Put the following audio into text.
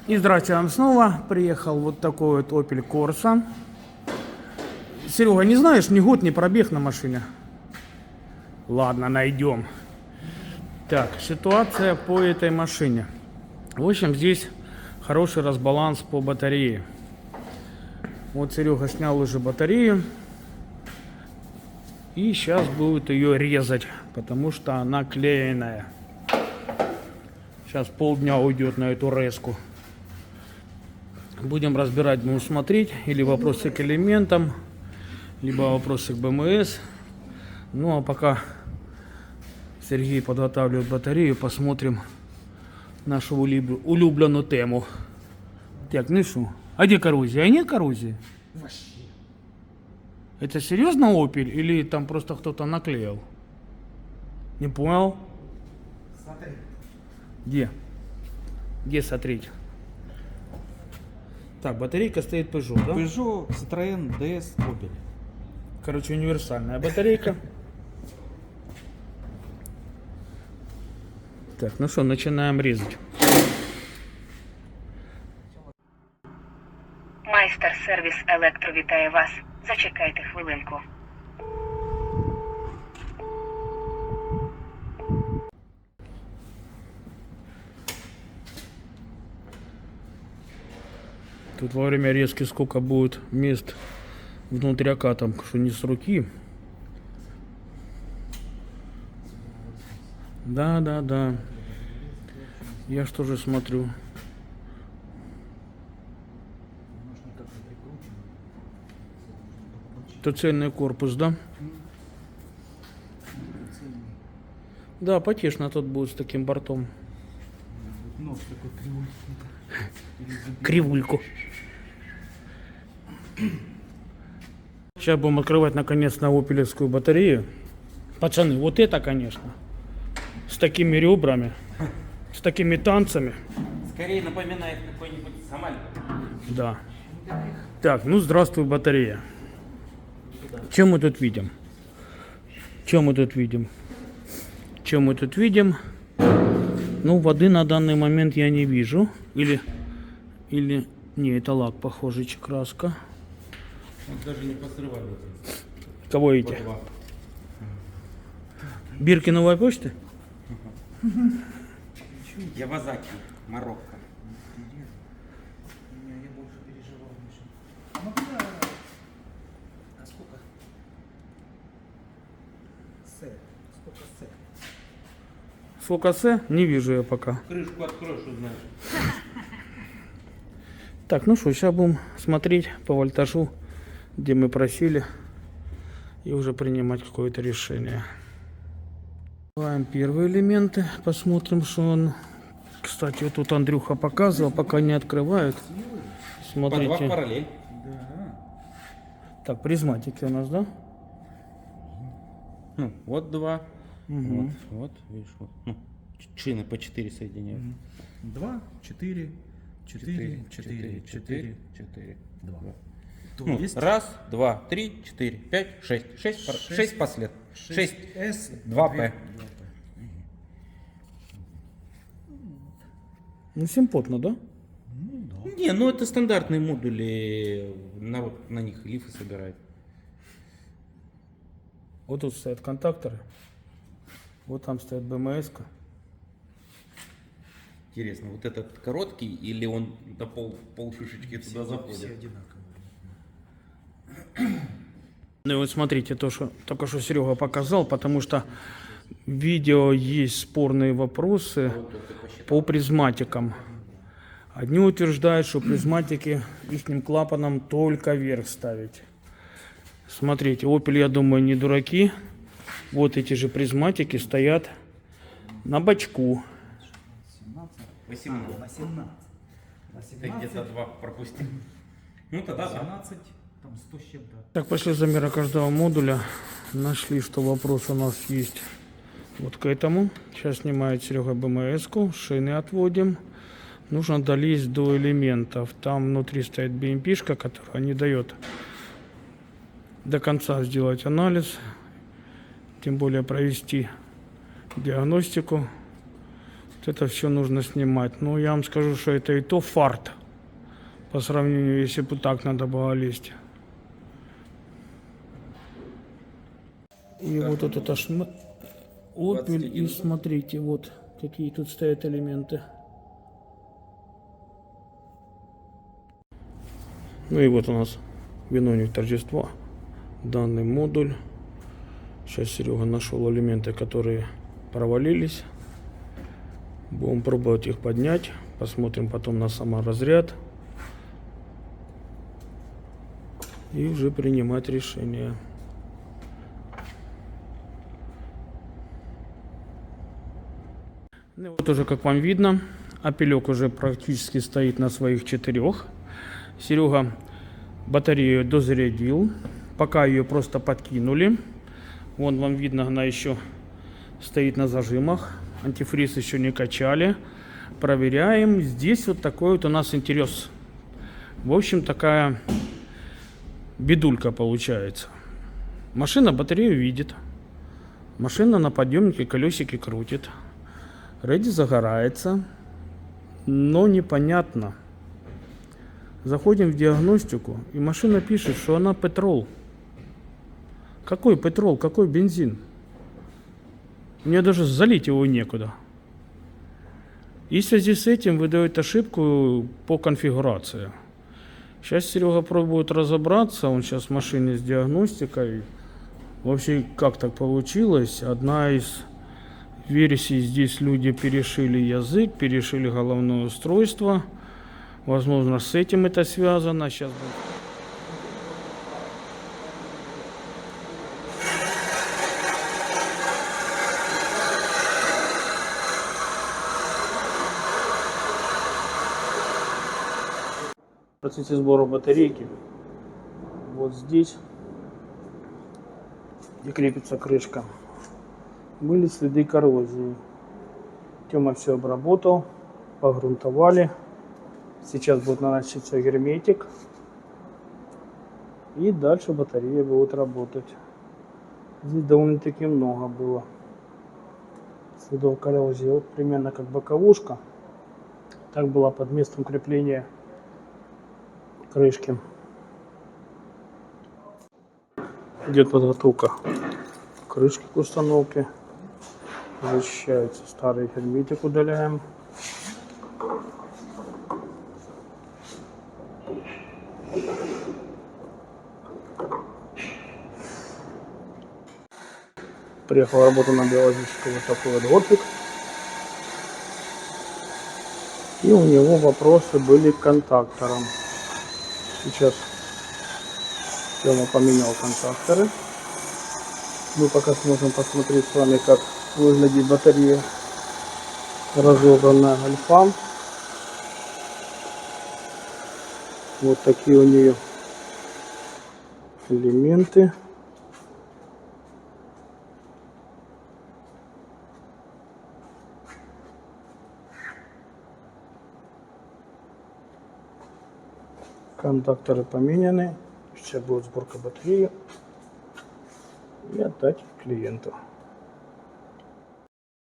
И здравствуйте вам снова. Приехал вот такой вот Opel Corsa. Серега, не знаешь, ни год, ни пробег на машине? Ладно, найдем. Так, ситуация по этой машине. В общем, здесь хороший разбаланс по батарее. Вот Серега снял уже батарею. И сейчас будет ее резать, потому что она клееная. Сейчас полдня уйдет на эту резку. Будем разбирать, будем смотреть. Или вопросы к элементам, либо вопросы к БМС. Ну а пока Сергей подготавливает батарею, посмотрим нашу улюбленную тему. Так, ну что? А где коррозия? А нет коррозии? Вообще. Это серьезно Opel или там просто кто-то наклеил? Не понял? Смотри. Где? Где смотреть? Так, батарейка стоит Peugeot, да? Peugeot, Citroën, DS, Opel. Короче, универсальная батарейка. Так, ну что, начинаем резать. Майстер-сервіс Електро вітає вас. Зачекайте хвилинку. Тут во время резки сколько будет мест внутряка, там, что не с руки. Да. Я что же смотрю. Это цельный корпус, да? Да, потешно тут будет с таким бортом. Нос такой кривой. Кривульку. Сейчас будем открывать наконец на опелевскую батарею. Пацаны, вот это, конечно, с такими ребрами, с такими танцами. Скорее напоминает какой-нибудь Сомали. Да. Так, ну здравствуй, батарея. Что мы тут видим? Ну, воды на данный момент я не вижу. Или, не, это лак, похоже, краска. Он даже не посрывали. Кого эти? Бирки новой почты? Явазаки, Марокко. Я больше переживал. Ну да. А сколько? Сколько С? Сколько С? Не вижу я пока. Крышку откроешь, узнаешь. Так, ну что, сейчас будем смотреть по вольтажу, где мы просили, и уже принимать какое-то решение. Открываем первые элементы, посмотрим, что он... Кстати, вот тут Андрюха показывал, пока не открывают. По два в Смотрите. параллель. Да. Так, призматики у нас, да? Ну, вот два. Угу. Вот, видишь, вот. Ну, шины по 4 соединяют. 2, 4, 4, 4, 4, 4. 2. То Ну, есть раз, два, три, четыре, пять, шесть. Шесть послед. 6. S, 2P. Ну, симпотно, да? Не, ну это стандартные модули. Народ на них лифы собирает. Вот тут стоят контакторы. Вот там стоит БМС-ка. Интересно, вот этот короткий или он до пол шишечки туда Все заходит? одинаковые. Ну и вот смотрите, то, что только что Серега показал, потому что в видео есть спорные вопросы по призматикам. Одни утверждают, что призматики ихним клапаном только вверх ставить. Смотрите, Opel, я думаю, не дураки. Вот эти же призматики стоят на бачку. 18. 18. Ты где-то 2 пропустил. Ну тогда да. 18, там 100 с чем-то. Так, после замера каждого модуля нашли, что вопрос у нас есть вот к этому. Сейчас снимает Серега БМС-ку, шины отводим. Нужно долезть до элементов. Там внутри стоит BMP-шка, которая не дает до конца сделать анализ, тем более провести диагностику. Вот это все нужно снимать. Ну, я вам скажу, что это и то фарт. По сравнению, если бы так надо было лезть. И вот этот аж отмель. И смотрите, вот какие тут стоят элементы. Ну и вот у нас виновник торжества. Данный модуль. Сейчас Серега нашел элементы, которые провалились. Будем пробовать их поднять. Посмотрим потом на саморазряд. И уже принимать решение. Ну, вот уже, как вам видно, опелек уже практически стоит на своих 4. Серега батарею дозарядил. Пока ее просто подкинули. Вон вам видно, она еще стоит на зажимах. Антифриз еще не качали. Проверяем. Здесь вот такой вот у нас интерес. В общем, такая бедулька получается. Машина батарею видит. Машина на подъемнике колесики крутит. Реди загорается. Но непонятно. Заходим в диагностику, и машина пишет, что она петрол. Какой петрол? Какой бензин? Мне даже залить его некуда. И в связи с этим выдает ошибку по конфигурации. Сейчас Серега пробует разобраться. Он сейчас в машине с диагностикой. Вообще, как так получилось? Одна из версий, здесь люди перешили язык, перешили головное устройство. Возможно, с этим это связано. Сейчас будет. В процессе сбора батарейки вот здесь, где крепится крышка, были следы коррозии. Тёма все обработал, погрунтовали. Сейчас будет наноситься герметик. И дальше батарея будет работать. Здесь довольно-таки много было следов коррозии. Вот примерно как боковушка. Так была под местом крепления крышки. Идет подготовка крышки к установке. Защищается старый герметик, удаляем. Приехал работа на биологический вот такой вот гопик. И у него вопросы были к контакторам. Сейчас Тёма поменял контакторы. Мы пока сможем посмотреть с вами, как выглядит батарея разобранная альфа. Вот такие у нее элементы. Контакторы поменяны. Сейчас будет сборка батареи и отдать клиенту.